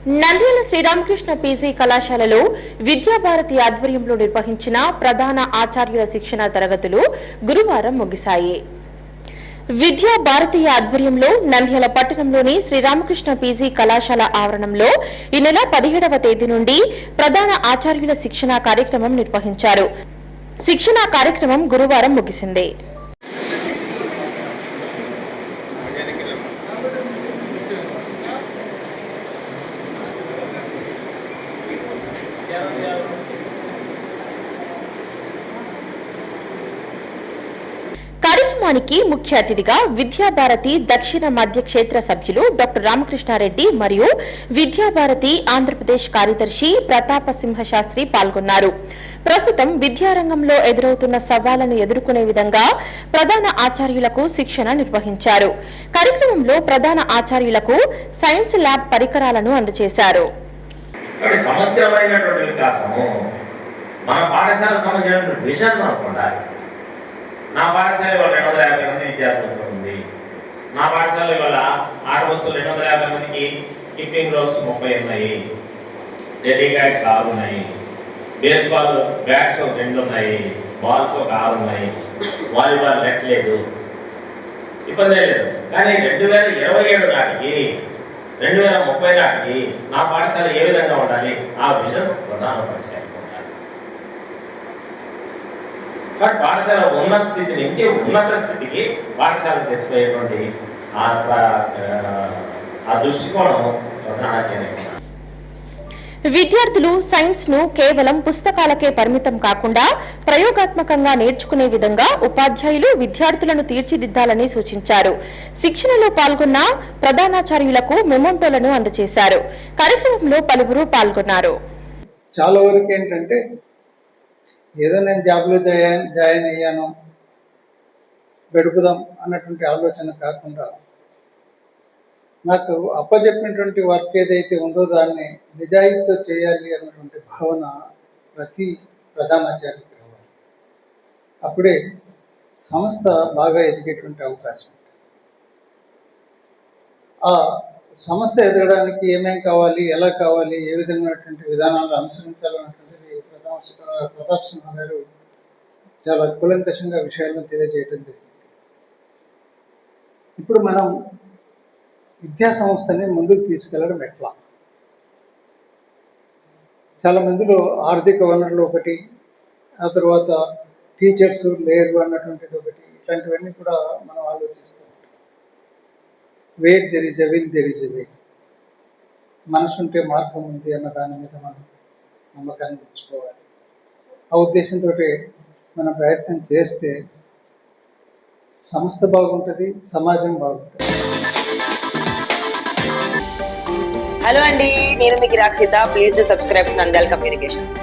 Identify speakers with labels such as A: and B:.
A: Nandyal Sri Ramakrishna PG కళాశాలలో విద్యాభారతి ఆధ్వర్యంలో నిర్వహించిన ప్రధాన ఆచార్యుల శిక్షణ తరగతులు గురువారం ముగిశాయి. విద్యాభారతి ఆధ్వర్యంలో నంద్యాల పట్టణంలోని శ్రీరామకృష్ణ పీజీ కళాశాల ఆవరణంలో ఈ నెల 17వ తేదీ నుండి ప్రధాన ఆచార్యుల శిక్షణ కార్యక్రమం నిర్వహించారు. శిక్షణ కార్యక్రమం గురువారం ముగిసింది. కార్యక్రమానికి ముఖ్య అతిథిగా విద్యాభారతి దక్షిణ మధ్య క్షేత్ర సభ్యులు డాక్టర్ రామకృష్ణారెడ్డి మరియు విద్యాభారతి ఆంధ్రప్రదేశ్ కార్యదర్శి ప్రతాపసింహ శాస్త్రి పాల్గొన్నారు. ప్రస్తుతం విద్యారంగంలో ఎదురవుతున్న సవాళ్లను ఎదుర్కొనే విధంగా ప్రధాన ఆచార్యులకు శిక్షణ నిర్వహించారు. కార్యక్రమంలో ప్రధాన ఆచార్యులకు సైన్స్ ల్యాబ్ పరికరాలను అందజేశారు.
B: నా పాఠశాల ఇవాళ 250 మంది విద్యార్థులతో ఉంది. నా పాఠశాలలో ఇవాళ ఆట వస్తువులు 250 మందికి స్కిప్పింగ్ రోప్స్ 30 ఉన్నాయి, డెల్లీ క్యాట్స్ 6 ఉన్నాయి, బేస్బాల్ బ్యాట్స్ 2 ఉన్నాయి, బాల్స్ 6 ఉన్నాయి, వాలీబాల్ నెట్ లేదు, ఇబ్బంది లేదు. కానీ 2027 నాటికి 2030 నాటికి నా పాఠశాల ఏ విధంగా ఉండాలి, ఆ విజన్ ప్రధానపరిచారు. పాఠశాల ఉన్న స్థితి నుంచి ఉన్నత స్థితికి పాఠశాల తీసుకుపోయేటువంటి ఆ దృష్టికోణం ప్రధాన.
A: విద్యార్థులు సైన్స్ ను కేవలం పుస్తకాలకే పరిమితం కాకుండా ప్రయోగాత్మకంగా నేర్చుకునే విధంగా ఉపాధ్యాయులు విద్యార్థులను తీర్చిదిద్దాలని సూచించారు. శిక్షణలో పాల్గొన్న ప్రధానాచార్యులకు మెమోంటోలను అందజేశారు. కార్యక్రమంలో పలువురు పాల్గొన్నారు.
C: చాలా వరకు ఏంటంటే ఏదో నేను జాబ్లో జాయిన్ అయ్యాను గడుపుదాం అన్నటువంటి ఆలోచన కాకుండా నాకు అప్పచెప్పినటువంటి వర్క్ ఏదైతే ఉందో దాన్ని నిజాయితీతో చేయాలి అన్నటువంటి భావన ప్రతి ప్రధానాచార్యకి రావాలి. అప్పుడే సంస్థ బాగా ఎదిగేటువంటి అవకాశం ఉంటుంది. ఆ సంస్థ ఎదగడానికి ఏమేం కావాలి, ఎలా కావాలి, ఏ విధమైనటువంటి విధానాలు అనుసరించాలన్నటువంటిది ప్రతాప్ సింహ గారు చాలా కూలంకషంగా విషయాలను తెలియజేయడం జరిగింది. ఇప్పుడు మనం విద్యా సంస్థని ముందుకు తీసుకెళ్ళడం ఎట్లా? చాలా మందిలో ఆర్థిక వనరులు ఒకటి, ఆ తర్వాత టీచర్స్ లేరు అన్నటువంటిది ఒకటి, ఇట్లాంటివన్నీ కూడా మనం ఆలోచిస్తూ ఉంటాం. Where there is a will there is a way. మనసు ఉంటే మార్గం ఉంది అన్న దాని మీద మనం నమ్మకాన్ని ఉంచుకోవాలి. ఆ ఉద్దేశంతో మనం ప్రయత్నం చేస్తే సంస్థ బాగుంటుంది, సమాజం బాగుంటుంది.
D: హలో అండి, నేను మీకు Rakshitha. Please do subscribe to Nandyal communications.